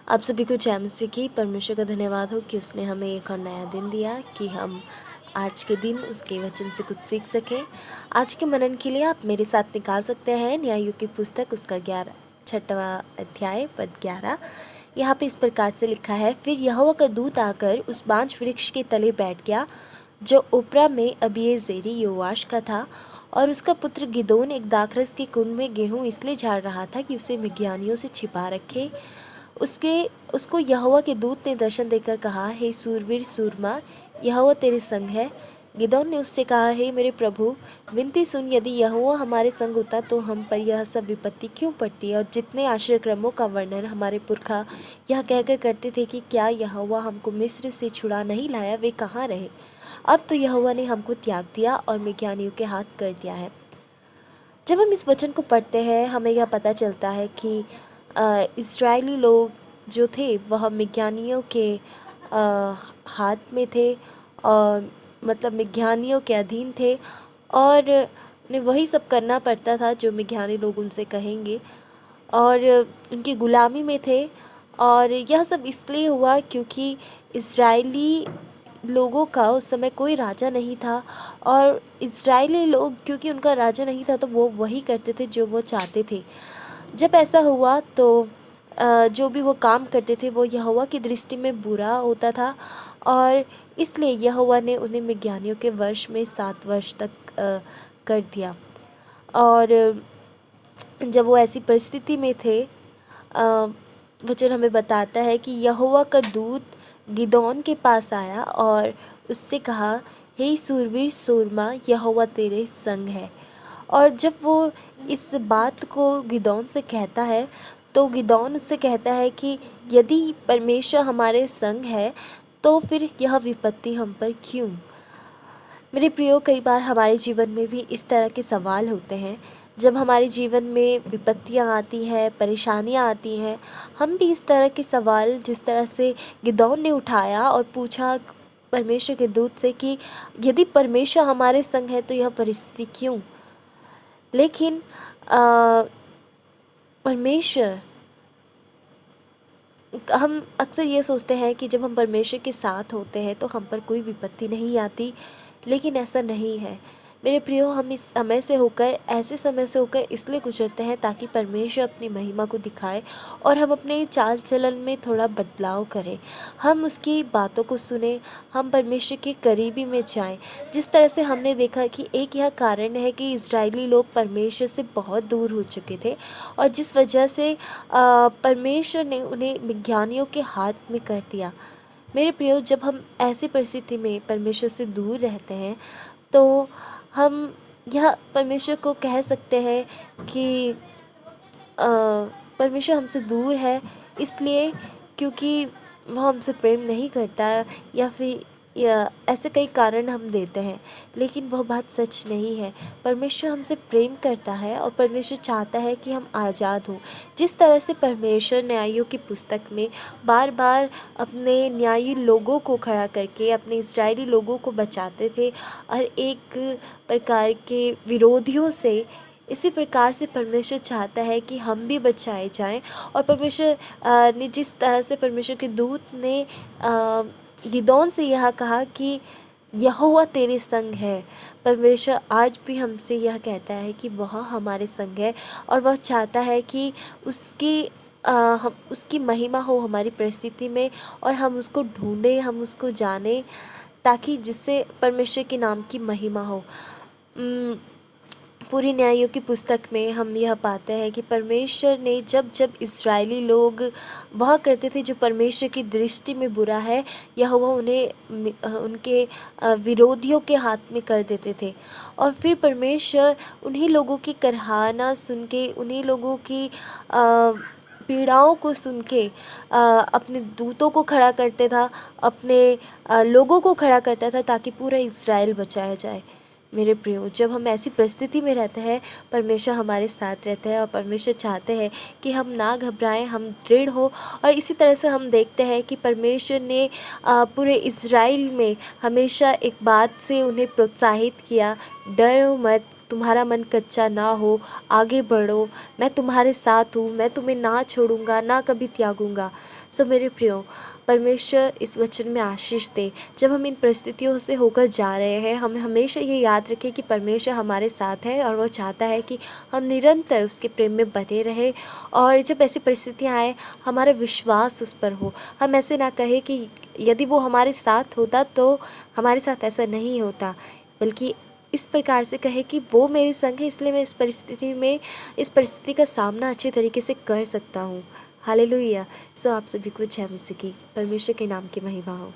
आप सभी को जय मसीह की। परमेश्वर का धन्यवाद हो कि उसने हमें एक और नया दिन दिया कि हम आज के दिन उसके वचन से कुछ सीख सकें। आज के मनन के लिए आप मेरे साथ निकाल सकते हैं न्यायों की पुस्तक उसका 6वां अध्याय पद 11। यहाँ पे इस प्रकार से लिखा है, फिर यहोवा का दूत आकर उस बांज वृक्ष के तले बैठ गया जो ओप्रा में अबीएजेरी योआश का था, और उसका पुत्र गिदोन एक दाखरस के कुंड में गेहूं इसलिए झाड़ रहा था कि उसे मिद्यानियों से छिपा रखे। उसको यहोवा के दूत ने दर्शन देकर कहा, हे सूरवीर सूरमा, यहोवा तेरे संग है। गिदोन ने उससे कहा, हे मेरे प्रभु, विनती सुन, यदि यहोवा हमारे संग होता तो हम पर यह सब विपत्ति क्यों पड़ती है। और जितने आश्रयक्रमों का वर्णन हमारे पुरखा यह कहकर करते थे कि क्या यहोवा हमको मिस्र से छुड़ा नहीं लाया, वे कहाँ रहे। अब तो यहोवा ने हमको त्याग दिया और मिद्यानियों के हाथ कर दिया है। जब हम इस वचन को पढ़ते हैं हमें यह पता चलता है कि इस्राएली लोग जो थे वह मिद्यानियों के हाथ में थे, और मतलब मिद्यानियों के अधीन थे, और उन्हें वही सब करना पड़ता था जो मिद्यानी लोग उनसे कहेंगे, और उनकी गुलामी में थे। और यह सब इसलिए हुआ क्योंकि इस्राएली लोगों का उस समय कोई राजा नहीं था, और इस्राएली लोग क्योंकि उनका राजा नहीं था तो वो वही करते थे जो वो चाहते थे। जब ऐसा हुआ तो जो भी वो काम करते थे वो यहोवा की दृष्टि में बुरा होता था, और इसलिए यहोवा ने उन्हें मिद्यानियों के वश में 7 वर्ष तक कर दिया। और जब वो ऐसी परिस्थिति में थे, वचन हमें बताता है कि यहोवा का दूत गिदोन के पास आया और उससे कहा, हे सूरवीर सूरमा, यहोवा तेरे संग है। और जब वो इस बात को गिदोन से कहता है तो गिदोन उससे कहता है कि यदि परमेश्वर हमारे संग है तो फिर यह विपत्ति हम पर क्यों। मेरे प्रियो, कई बार हमारे जीवन में भी इस तरह के सवाल होते हैं। जब हमारे जीवन में विपत्तियां आती हैं, परेशानियां आती हैं, हम भी इस तरह के सवाल जिस तरह से गिदोन ने उठाया और पूछा परमेश्वर के दूत से कि यदि परमेश्वर हमारे संग है तो यह परिस्थिति क्यों। लेकिन परमेश्वर, हम अक्सर ये सोचते हैं कि जब हम परमेश्वर के साथ होते हैं तो हम पर कोई विपत्ति नहीं आती, लेकिन ऐसा नहीं है। मेरे प्रियो, हम इस समय से होकर, ऐसे समय से होकर इसलिए गुजरते हैं ताकि परमेश्वर अपनी महिमा को दिखाए और हम अपने चाल चलन में थोड़ा बदलाव करें, हम उसकी बातों को सुने, हम परमेश्वर के करीबी में जाएं। जिस तरह से हमने देखा कि एक यह कारण है कि इजरायली लोग परमेश्वर से बहुत दूर हो चुके थे, और जिस वजह से परमेश्वर ने उन्हें मिद्यानियों के हाथ में कर दिया। मेरे प्रियो, जब हम ऐसी परिस्थिति में परमेश्वर से दूर रहते हैं तो हम यह परमेश्वर को कह सकते हैं कि परमेश्वर हमसे दूर है इसलिए क्योंकि वह हमसे प्रेम नहीं करता, या फिर ऐसे कई कारण हम देते हैं, लेकिन वह बात सच नहीं है। परमेश्वर हमसे प्रेम करता है और परमेश्वर चाहता है कि हम आज़ाद हों। जिस तरह से परमेश्वर न्यायों की पुस्तक में बार बार अपने न्यायी लोगों को खड़ा करके अपने इस्राएली लोगों को बचाते थे और एक प्रकार के विरोधियों से, इसी प्रकार से परमेश्वर चाहता है कि हम भी बचाए जाएं। और परमेश्वर ने जिस तरह से परमेश्वर के दूत ने गिदोन से यह कहा कि यहोवा तेरे संग है, परमेश्वर आज भी हमसे यह कहता है कि वह हमारे संग है, और वह चाहता है कि हम उसकी महिमा हो हमारी परिस्थिति में, और हम उसको ढूंढें, हम उसको जानें, ताकि जिससे परमेश्वर के नाम की महिमा हो। पूरी न्यायों की पुस्तक में हम यह पाते हैं कि परमेश्वर ने जब जब इस्राएली लोग वह करते थे जो परमेश्वर की दृष्टि में बुरा है, यह वह उन्हें उनके विरोधियों के हाथ में कर देते थे। और फिर परमेश्वर उन्हीं लोगों की कराहना सुन के, उन्हीं लोगों की पीड़ाओं को सुन के अपने दूतों को खड़ा करते था, अपने लोगों को खड़ा करता था ताकि पूरा इस्राएल बचाया जाए। मेरे प्रियो, जब हम ऐसी परिस्थिति में रहते हैं परमेश्वर हमारे साथ रहते हैं, और परमेश्वर चाहते हैं कि हम ना घबराएं, हम दृढ़ हो। और इसी तरह से हम देखते हैं कि परमेश्वर ने पूरे इज़राइल में हमेशा एक बात से उन्हें प्रोत्साहित किया, डरो मत, तुम्हारा मन कच्चा ना हो, आगे बढ़ो, मैं तुम्हारे साथ हूँ, मैं तुम्हें ना छोड़ूंगा, ना कभी त्यागूंगा। सो मेरे प्रियो, परमेश्वर इस वचन में आशीष दे। जब हम इन परिस्थितियों से होकर जा रहे हैं, हमें हमेशा ये याद रखें कि परमेश्वर हमारे साथ है और वो चाहता है कि हम निरंतर उसके प्रेम में बने रहें। और जब ऐसी परिस्थितियाँ आए, हमारा विश्वास उस पर हो। हम ऐसे ना कहें कि यदि वो हमारे साथ होता तो हमारे साथ ऐसा नहीं होता, बल्कि इस प्रकार से कहे कि वो मेरे संग है, इसलिए मैं इस परिस्थिति का सामना अच्छे तरीके से कर सकता हूँ। हालेलुया। सो आप सभी को जय मसीह की। परमेश्वर के नाम की महिमा हो।